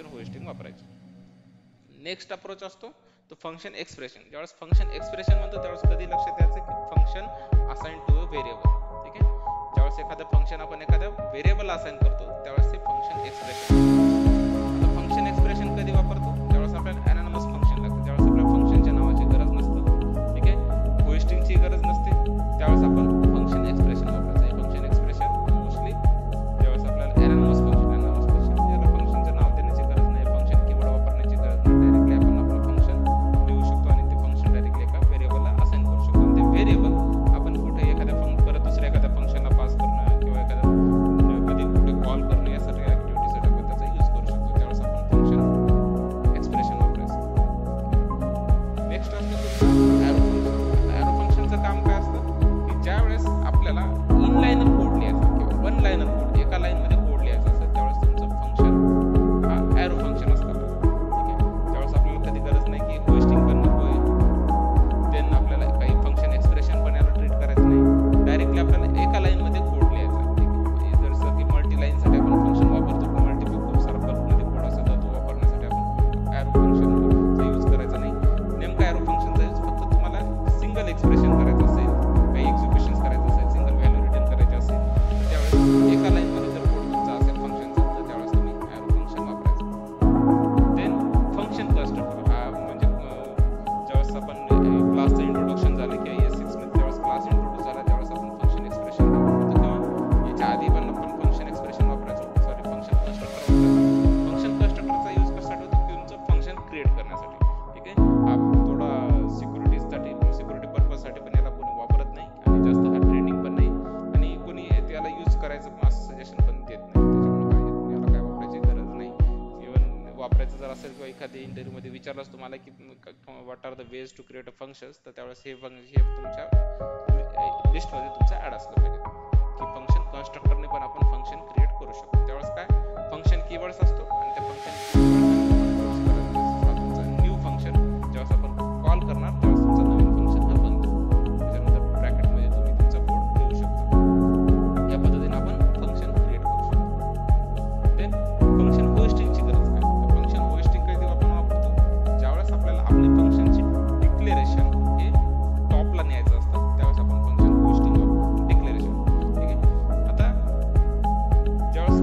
Function hosting वापरायची. Next approach असतो तो फंक्शन एक्सप्रेशन. ज्यावेळेस फंक्शन एक्सप्रेशन म्हणतो त्यावेळेस कधी लक्षात द्यायचं की function assign to a variable. ठीक आहे, ज्यावेळेस एखादं फंक्शन आपण एखाद्या व्हेरिएबल असाइन करतो त्यावेळेस ते फंक्शन एक्सप्रेशन. आता फंक्शन एक्सप्रेशन कधी वापरतो? ज्यावेळेस आपल्याला एनॉनिमस फंक्शन लागतं, ज्यावेळेस आपल्याला फंक्शनच्या नावाची गरज नसतं. ठीक आहे, होस्टिंगची गरज नसते, त्यावेळेस आपण फंक्शन एक्सप्रेशन वापरायचं. हे फंक्शन एक्सप्रेशन मोस्टली ज्यावेळेस आपल्याला एनॉनिमस फंक्शन ज्याला फंक्शनचं नाव देण्याची गरज नाही, फंक्शन कीवर्ड वापरण्याची गरज नाही, डायरेक्टली आपण आपलं फंक्शन लिहू शकतो आणि ते फंक्शन डायरेक्टली एका व्हेरिएबलला असाइन करू शकतो. आणि ते व्हेरिएबल आपण कुठे एखाद्या परत दुसऱ्या एखाद्या फंक्शनला पास करणं किंवा एखाद्या कधी कुठे कॉल करणं यासाठी ऍक्टिव्हिटीसाठी आपण त्याचा यूज करू शकतो. त्यावेळेस आपण फंक्शन एक्सप्रेशन वापरायचं. नेक्स्ट असतं एरो फंक्शन. एरो फंक्शनचं काम काय असतं की ज्यावेळेस आपल्याला इनलाइनर कोड लिहायचा किंवा वन लाइनर कोड एका लाईन मध्ये कोड लिहायचा असेल त्यावेळेस तुमचं फंक्शन हा एरो फंक्शन असतं. ठीक आहे, त्यावेळेस आपल्याला कधी गरज नाही की होस्टिंग पण नकोय, देन आपल्याला काही फंक्शन एक्सप्रेशन पण याला ट्रीट करायचं नाही, डायरेक्टली आपल्याला एका लाईन मध्ये कोड लिहायचा. ठीक आहे, जसं की मल्टी लाईन साठी आपण फंक्शन वापरतो, मल्टिपल खूप सारा बल्कमध्ये कोड असतो तो वापरण्यासाठी आपण एरो फंक्शनचा यूज करायचा नाही. नेमका एरो फंक्शनचा यूज फक्त तुम्हाला सिंगल एक्सप्रेशन करायचं असेल, काही एक्झिक्युशन्स करायचं असेल, सिंगल व्हॅल्यू रिटर्न करायचे असेल तर त्यावेळेस एका लाईन मध्ये जर कोड तुमचा असेल फंक्शनचा तर त्यावेळेस तुम्ही एरो फंक्शन वापरायचं. देन फंक्शन कन्स्ट्रक्टर हा म्हणजे ज्यावेळेस आपण क्लासचं इंट्रोडक्शन झालं की IS6 मध्ये ज्यावेळेस क्लास इंट्रोड्यूस झाला त्यावेळेस आपण फंक्शन एक्सप्रेशन वापरतो किंवा याच्या आधी पण आपण फंक्शन एक्सप्रेशन वापरायचो, सॉरी फंक्शन कन्स्ट्रक्टर वापरायचो. फंक्शन कन्स्ट्रक्टरचा यूज कशासाठी होतो की तुमचं फंक्शन क्रिएट करण्यासाठी. ठीक आहे, हा थोडा सिक्युरिटी पर्पजसाठी पण याला कोणी वापरत नाही आणि जास्त हा ट्रेंडिंग पण नाही आणि कोणी त्याला यूज करायचं असं सजेशन पण देत नाही. त्याच्यामुळे याला काय वापरायची गरज नाही. इव्हन वापरायचं जर असेल किंवा एखाद्या इंटरव्ह्यू मध्ये विचारलंच तुम्हाला की what are the ways to create a functions तर त्यावेळेस हे तुमच्या लिस्टमध्ये तुमचा ऍड असलं पाहिजे की फंक्शन कन्स्ट्रक्टरने पण आपण फंक्शन क्रिएट करू शकतो. त्यावेळेस काय फंक्शन कीवर्ड्स असतो आणि त्या फंक्शन तुमचा न्यू फंक्शन ज्यावेळेस आपण कॉल करणार त्यावेळेस तुमचा नवीन फंक्शन हा बनतो. त्याच्यानंतर ब्रॅकेटमध्ये तुम्ही तुमचा कोड लिहू शकता. या पद्धतीने आपण फंक्शन क्रिएट करू शकतो. देन फंक्शन होस्टिंगची गरज काय? तर फंक्शन होस्टिंग कधी आपण वापरतो? ज्यावेळेस आपल्याला आपली फंक्शनची डिक्लेरेशन हे टॉपला न्यायचं असतं त्यावेळेस आपण फंक्शन होस्टिंग वापरतो. डिक्लेरेशन. ठीक आहे, आता ज्यावेळेस